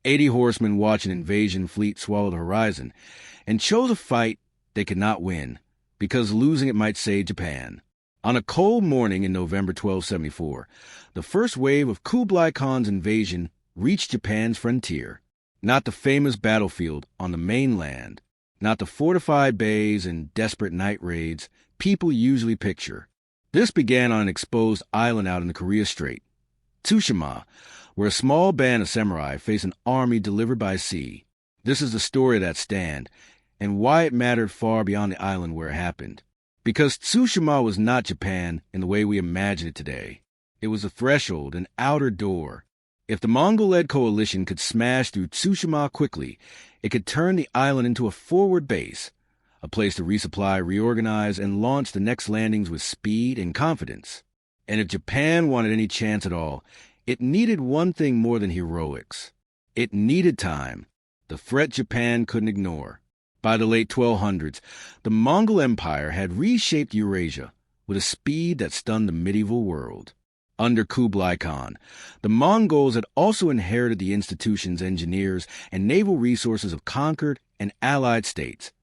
80 horsemen watched an invasion fleet swallow the horizon and chose a fight they could not win because losing it might save Japan. On a cold morning in November 1274, the first wave of Kublai Khan's invasion reached Japan's frontier. Not the famous battlefield on the mainland, not the fortified bays and desperate night raids people usually picture. This began on an exposed island out in the Korea Strait, Tsushima, where a small band of samurai faced an army delivered by sea. This is the story of that stand, and why it mattered far beyond the island where it happened. Because Tsushima was not Japan in the way we imagine it today. It was a threshold, an outer door. If the Mongol-led coalition could smash through Tsushima quickly, it could turn the island into a forward base, a place to resupply, reorganize, and launch the next landings with speed and confidence. And if Japan wanted any chance at all, it needed one thing more than heroics. It needed time, the threat Japan couldn't ignore. By the late 1200s, the Mongol Empire had reshaped Eurasia with a speed that stunned the medieval world. Under Kublai Khan, the Mongols had also inherited the institutions, engineers, and naval resources of conquered and allied states,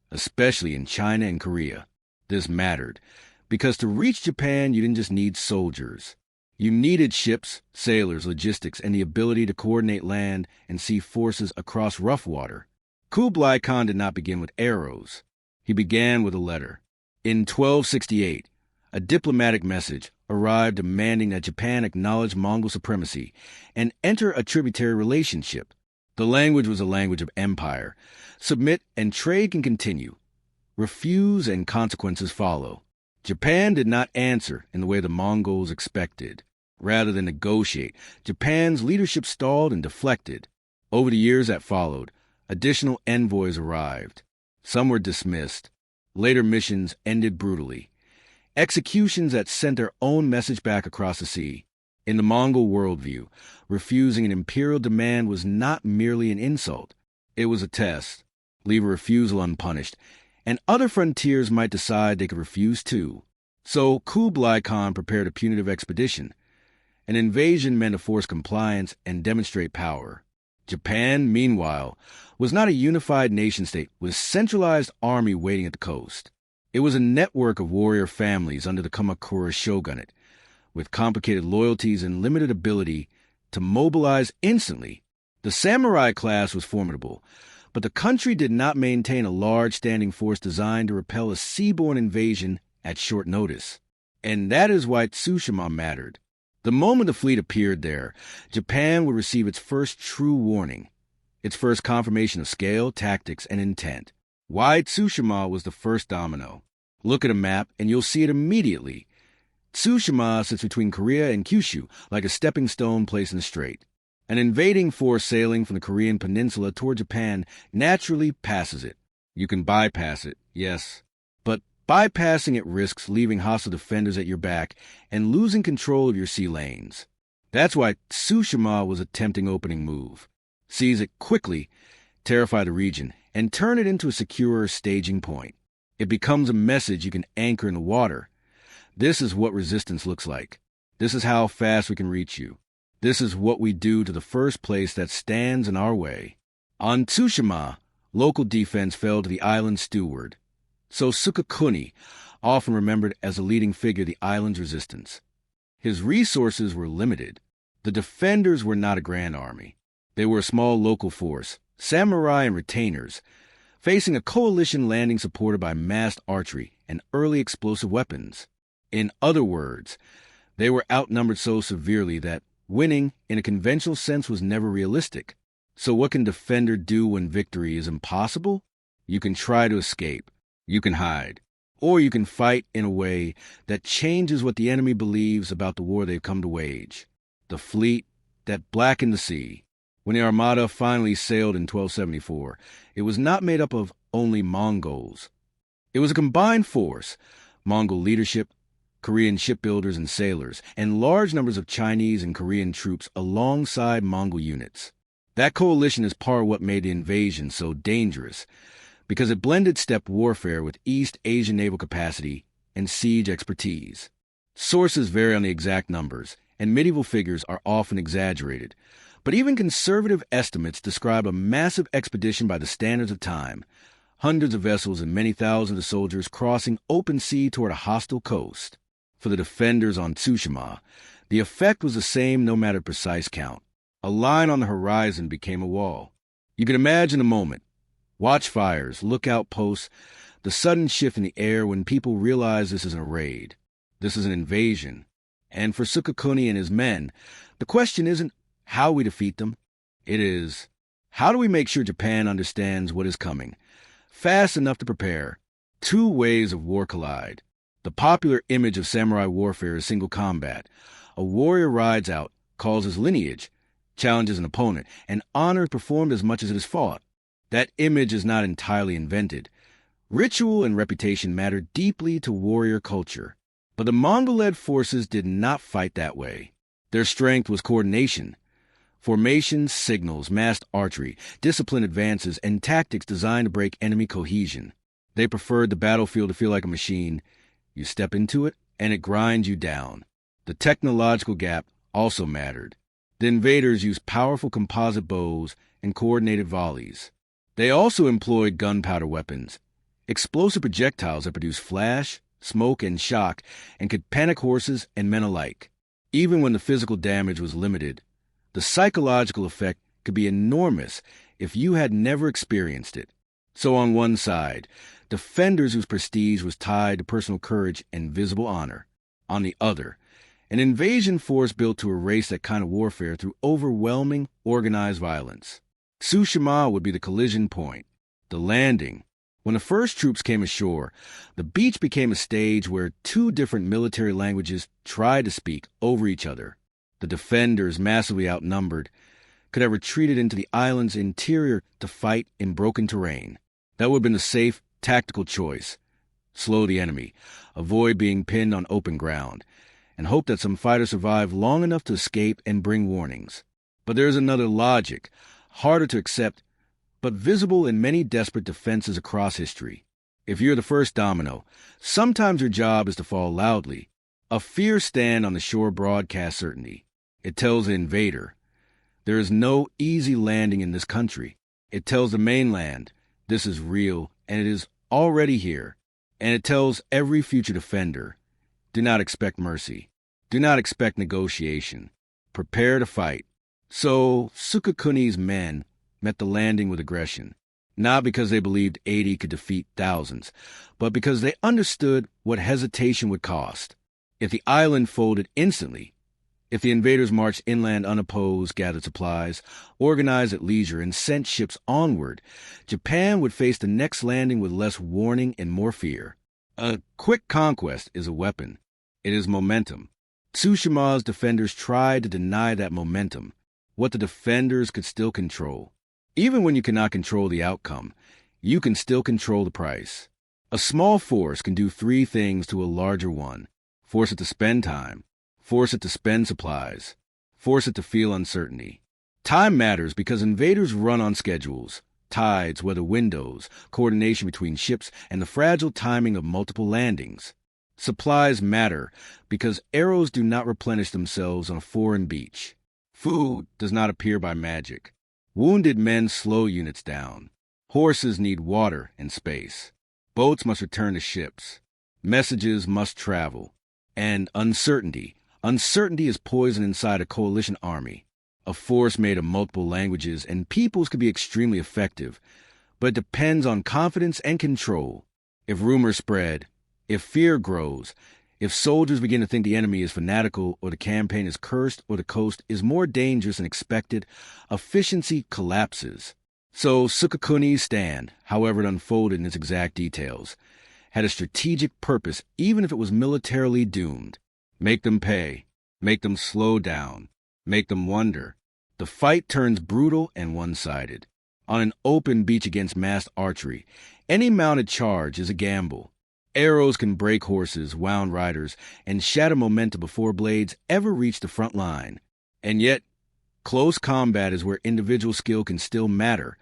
especially in China and Korea. This mattered, because to reach Japan, you didn't just need soldiers. You needed ships, sailors, logistics, and the ability to coordinate land and sea forces across rough water. Kublai Khan did not begin with arrows. He began with a letter. In 1268, a diplomatic message arrived demanding that Japan acknowledge Mongol supremacy and enter a tributary relationship. The language was a language of empire. Submit and trade can continue. Refuse and consequences follow. Japan did not answer in the way the Mongols expected. Rather than negotiate, Japan's leadership stalled and deflected. Over the years that followed, additional envoys arrived. Some were dismissed. Later missions ended brutally. Executions that sent their own message back across the sea. In the Mongol worldview, refusing an imperial demand was not merely an insult. It was a test. Leave a refusal unpunished, and other frontiers might decide they could refuse too. So Kublai Khan prepared a punitive expedition. An invasion meant to force compliance and demonstrate power. Japan, meanwhile, was not a unified nation-state with a centralized army waiting at the coast. It was a network of warrior families under the Kamakura shogunate, with complicated loyalties and limited ability to mobilize instantly. The samurai class was formidable, but the country did not maintain a large standing force designed to repel a seaborne invasion at short notice. And that is why Tsushima mattered. The moment the fleet appeared there, Japan would receive its first true warning, its first confirmation of scale, tactics, and intent. Why Tsushima was the first domino. Look at a map and you'll see it immediately. Tsushima sits between Korea and Kyushu, like a stepping stone placed in the strait. An invading force sailing from the Korean peninsula toward Japan naturally passes it. You can bypass it, yes, but bypassing it risks leaving hostile defenders at your back and losing control of your sea lanes. That's why Tsushima was a tempting opening move. Seize it quickly, terrify the region, and turn it into a secure staging point. It becomes a message you can anchor in the water. This is what resistance looks like. This is how fast we can reach you. This is what we do to the first place that stands in our way. On Tsushima, local defense fell to the island's steward. So Sukakuni, often remembered as a leading figure of the island's resistance. His resources were limited. The defenders were not a grand army. They were a small local force, samurai and retainers, facing a coalition landing supported by massed archery and early explosive weapons. In other words, they were outnumbered so severely that winning, in a conventional sense, was never realistic. So what can defender do when victory is impossible? You can try to escape. You can hide. Or you can fight in a way that changes what the enemy believes about the war they've come to wage. The fleet that blackened the sea. When the Armada finally sailed in 1274, it was not made up of only Mongols. It was a combined force, Mongol leadership, Korean shipbuilders and sailors, and large numbers of Chinese and Korean troops alongside Mongol units. That coalition is part of what made the invasion so dangerous, because it blended steppe warfare with East Asian naval capacity and siege expertise. Sources vary on the exact numbers, and medieval figures are often exaggerated, But even conservative estimates describe a massive expedition by the standards of time, hundreds of vessels and many thousands of soldiers crossing open sea toward a hostile coast. For the defenders on Tsushima, the effect was the same no matter precise count. A line on the horizon became a wall. You can imagine the moment. Watchfires, lookout posts, the sudden shift in the air when people realize this isn't a raid. This is an invasion. And for Sukakuni and his men, the question isn't how we defeat them. It is, how do we make sure Japan understands what is coming, fast enough to prepare? Two ways of war collide. The popular image of samurai warfare is single combat. A warrior rides out, calls his lineage, challenges an opponent, and honor is performed as much as it is fought. That image is not entirely invented. Ritual and reputation matter deeply to warrior culture. But the Mongol-led forces did not fight that way. Their strength was coordination. Formations, signals, massed archery, disciplined advances, and tactics designed to break enemy cohesion. They preferred the battlefield to feel like a machine. You step into it, and it grinds you down. The technological gap also mattered. The invaders used powerful composite bows and coordinated volleys. They also employed gunpowder weapons, explosive projectiles that produced flash, smoke, and shock, and could panic horses and men alike. Even when the physical damage was limited, the psychological effect could be enormous if you had never experienced it. So on one side, defenders whose prestige was tied to personal courage and visible honor. On the other, an invasion force built to erase that kind of warfare through overwhelming, organized violence. Tsushima would be the collision point, the landing. When the first troops came ashore, the beach became a stage where two different military languages tried to speak over each other. The defenders, massively outnumbered, could have retreated into the island's interior to fight in broken terrain. That would have been the safe, tactical choice. Slow the enemy, avoid being pinned on open ground, and hope that some fighter survived long enough to escape and bring warnings. But there is another logic, harder to accept, but visible in many desperate defenses across history. If you're the first domino, sometimes your job is to fall loudly. A fierce stand on the shore broadcasts certainty. It tells the invader, there is no easy landing in this country. It tells the mainland, this is real, and it is already here. And it tells every future defender, do not expect mercy. Do not expect negotiation. Prepare to fight. So Sukakuni's men met the landing with aggression, not because they believed 80 could defeat thousands, but because they understood what hesitation would cost. If the island folded instantly, if the invaders marched inland unopposed, gathered supplies, organized at leisure, and sent ships onward, Japan would face the next landing with less warning and more fear. A quick conquest is a weapon. It is momentum. Tsushima's defenders tried to deny that momentum, what the defenders could still control. Even when you cannot control the outcome, you can still control the price. A small force can do three things to a larger one. Force it to spend time. Force it to spend supplies. Force it to feel uncertainty. Time matters because invaders run on schedules, tides, weather windows, coordination between ships, and the fragile timing of multiple landings. Supplies matter because arrows do not replenish themselves on a foreign beach. Food does not appear by magic. Wounded men slow units down. Horses need water and space. Boats must return to ships. Messages must travel. And uncertainty. Uncertainty is poison inside a coalition army. A force made of multiple languages and peoples can be extremely effective, but it depends on confidence and control. If rumors spread, if fear grows, if soldiers begin to think the enemy is fanatical or the campaign is cursed or the coast is more dangerous than expected, efficiency collapses. So Sukakuni's stand, however it unfolded in its exact details, had a strategic purpose even if it was militarily doomed. Make them pay. Make them slow down. Make them wonder. The fight turns brutal and one-sided. On an open beach against massed archery, any mounted charge is a gamble. Arrows can break horses, wound riders, and shatter momentum before blades ever reach the front line. And yet, close combat is where individual skill can still matter,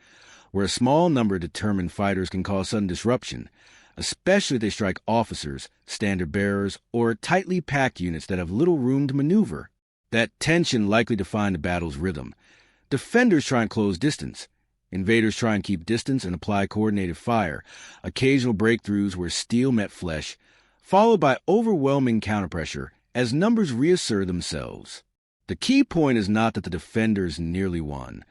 where a small number of determined fighters can cause sudden disruption, especially if they strike officers, standard bearers, or tightly packed units that have little room to maneuver. That tension likely defined the battle's rhythm. Defenders try and close distance. Invaders try and keep distance and apply coordinated fire, occasional breakthroughs where steel met flesh, followed by overwhelming counterpressure as numbers reassert themselves. The key point is not that the defenders nearly won.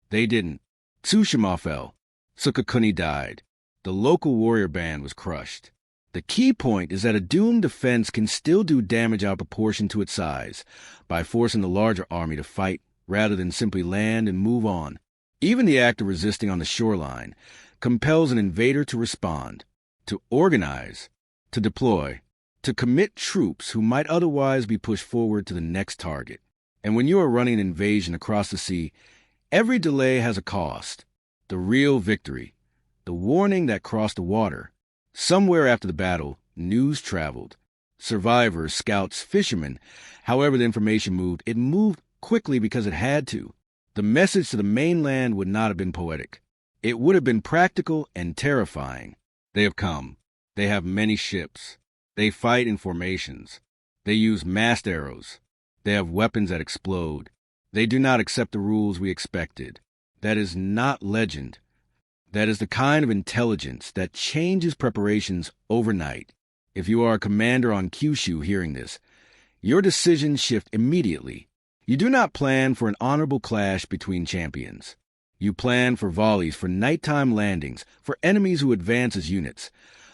They didn't. Tsushima fell. Sukakuni died. The local warrior band was crushed. The key point is that a doomed defense can still do damage out of proportion to its size by forcing the larger army to fight rather than simply land and move on. Even the act of resisting on the shoreline compels an invader to respond, to organize, to deploy, to commit troops who might otherwise be pushed forward to the next target. And when you are running an invasion across the sea, every delay has a cost. The real victory, the warning that crossed the water. Somewhere after the battle, news traveled. Survivors, scouts, fishermen, however the information moved, it moved quickly because it had to. The message to the mainland would not have been poetic. It would have been practical and terrifying. They have come. They have many ships. They fight in formations. They use massed arrows. They have weapons that explode. They do not accept the rules we expected. That is not legend. That is the kind of intelligence that changes preparations overnight. If you are a commander on Kyushu hearing this, your decisions shift immediately. You do not plan for an honorable clash between champions. You plan for volleys, for nighttime landings, for enemies who advance as units,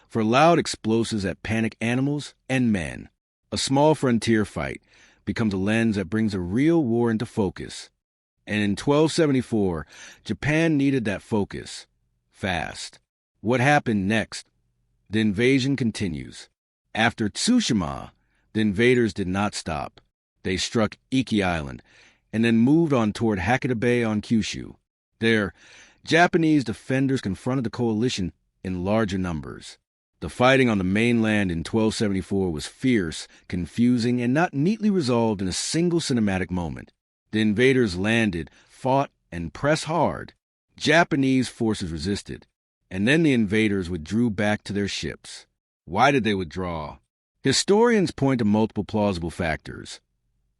for loud explosives that panic animals and men. A small frontier fight becomes a lens that brings a real war into focus. And in 1274, Japan needed that focus. Fast. What happened next? The invasion continues. After Tsushima, the invaders did not stop. They struck Iki Island, and then moved on toward Hakata Bay on Kyushu. There, Japanese defenders confronted the coalition in larger numbers. The fighting on the mainland in 1274 was fierce, confusing, and not neatly resolved in a single cinematic moment. The invaders landed, fought, and pressed hard. Japanese forces resisted, and then the invaders withdrew back to their ships. Why did they withdraw? Historians point to multiple plausible factors.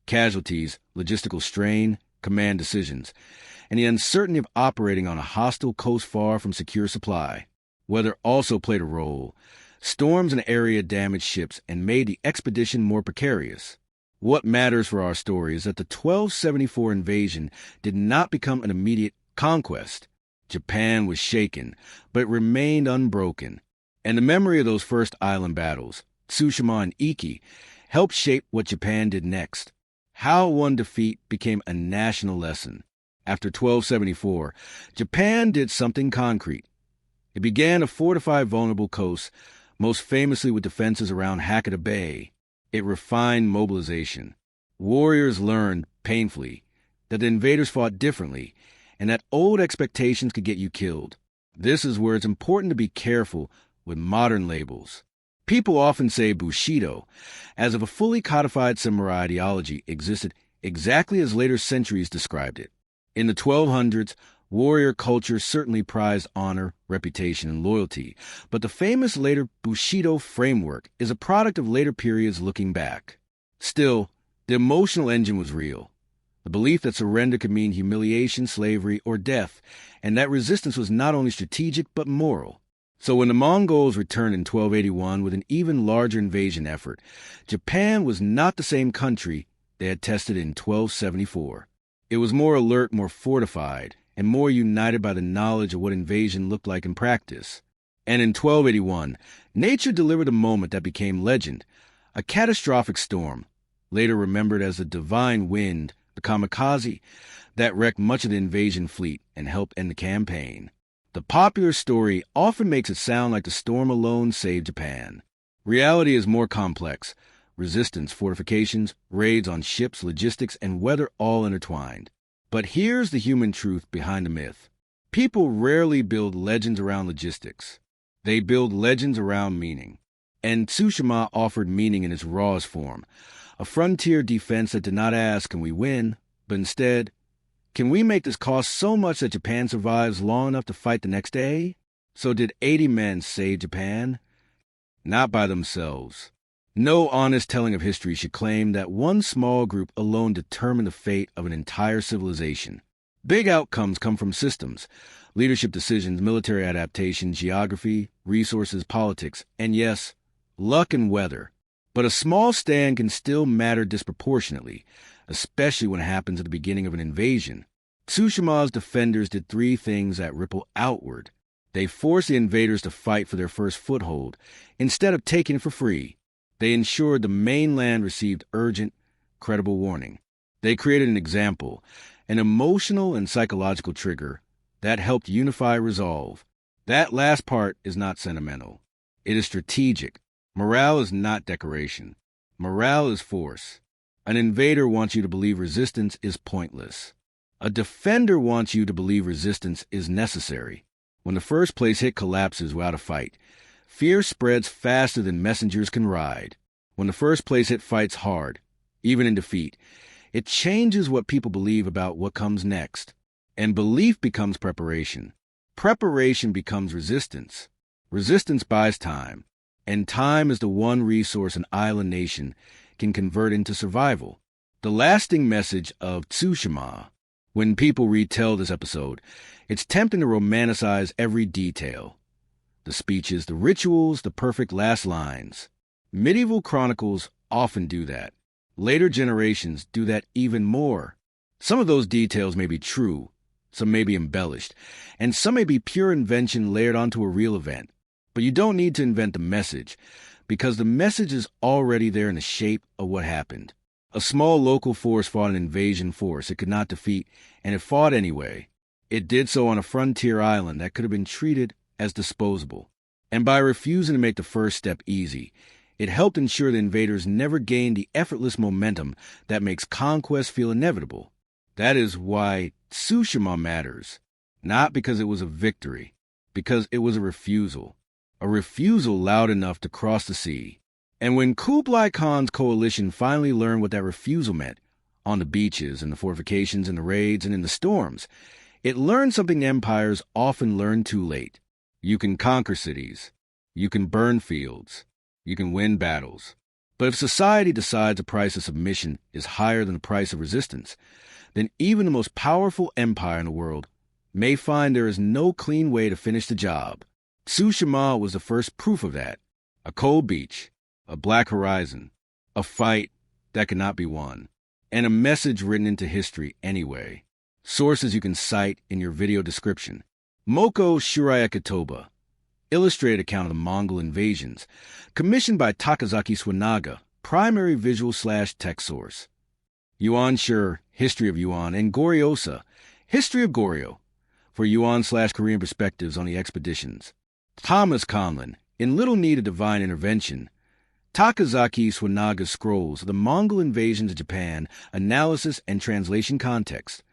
Casualties, logistical strain, command decisions, and the uncertainty of operating on a hostile coast far from secure supply. Weather also played a role. Storms in the area damaged ships and made the expedition more precarious. What matters for our story is that the 1274 invasion did not become an immediate conquest. Japan was shaken, but it remained unbroken. And the memory of those first island battles, Tsushima and Iki, helped shape what Japan did next. How one defeat became a national lesson. After 1274, Japan did something concrete. It began to fortify vulnerable coasts, most famously with defenses around Hakata Bay. It refined mobilization. Warriors learned, painfully, that the invaders fought differently, and that old expectations could get you killed. This is where it's important to be careful with modern labels. People often say Bushido, as if a fully codified samurai ideology existed exactly as later centuries described it. In the 1200s, warrior culture certainly prized honor, reputation, and loyalty, but the famous later Bushido framework is a product of later periods looking back. Still, the emotional engine was real. The belief that surrender could mean humiliation, slavery, or death, and that resistance was not only strategic but moral. So when the Mongols returned in 1281 with an even larger invasion effort, Japan was not the same country they had tested in 1274. It was more alert, more fortified, and more united by the knowledge of what invasion looked like in practice. And in 1281, nature delivered a moment that became legend, a catastrophic storm, later remembered as the divine wind, the kamikaze, that wrecked much of the invasion fleet and helped end the campaign. The popular story often makes it sound like the storm alone saved Japan. Reality is more complex. Resistance, fortifications, raids on ships, logistics, and weather all intertwined. But here's the human truth behind the myth. People rarely build legends around logistics. They build legends around meaning. And Tsushima offered meaning in its rawest form. A frontier defense that did not ask, can we win? But instead, can we make this cost so much that Japan survives long enough to fight the next day? So did 80 men save Japan? Not by themselves. No honest telling of history should claim that one small group alone determined the fate of an entire civilization. Big outcomes come from systems, leadership decisions, military adaptation, geography, resources, politics, and yes, luck and weather. But a small stand can still matter disproportionately, especially when it happens at the beginning of an invasion. Tsushima's defenders did three things that ripple outward. They forced the invaders to fight for their first foothold, instead of taking it for free. They ensured the mainland received urgent, credible warning. They created an example, an emotional and psychological trigger that helped unify resolve. That last part is not sentimental. It is strategic. Morale is not decoration. Morale is force. An invader wants you to believe resistance is pointless. A defender wants you to believe resistance is necessary. When the first place hit collapses without a fight, fear spreads faster than messengers can ride. When the first place hit fights hard, even in defeat, it changes what people believe about what comes next. And belief becomes preparation. Preparation becomes resistance. Resistance buys time. And time is the one resource an island nation can convert into survival. The lasting message of Tsushima. When people retell this episode, it's tempting to romanticize every detail. The speeches, the rituals, the perfect last lines. Medieval chronicles often do that. Later generations do that even more. Some of those details may be true, some may be embellished, and some may be pure invention layered onto a real event. But you don't need to invent the message, because the message is already there in the shape of what happened. A small local force fought an invasion force it could not defeat, and it fought anyway. It did so on a frontier island that could have been treated as disposable. And by refusing to make the first step easy, it helped ensure the invaders never gained the effortless momentum that makes conquest feel inevitable. That is why Tsushima matters. Not because it was a victory, because it was a refusal loud enough to cross the sea. And when Kublai Khan's coalition finally learned what that refusal meant, on the beaches, in the fortifications, in the raids, and in the storms, it learned something empires often learn too late. You can conquer cities. You can burn fields. You can win battles. But if society decides the price of submission is higher than the price of resistance, then even the most powerful empire in the world may find there is no clean way to finish the job. Tsushima was the first proof of that. A cold beach, a black horizon, a fight that could not be won, and a message written into history anyway. Sources you can cite in your video description. Moko Shurayakitoba, illustrated account of the Mongol invasions, commissioned by Takazaki Suenaga, primary visual/text source. Yuan Shur, History of Yuan, and Goryosa, History of Goryeo, for Yuan/Korean perspectives on the expeditions. Thomas Conlon, in little need of divine intervention, Takazaki Suenaga's scrolls of the Mongol invasions of Japan, analysis and translation context.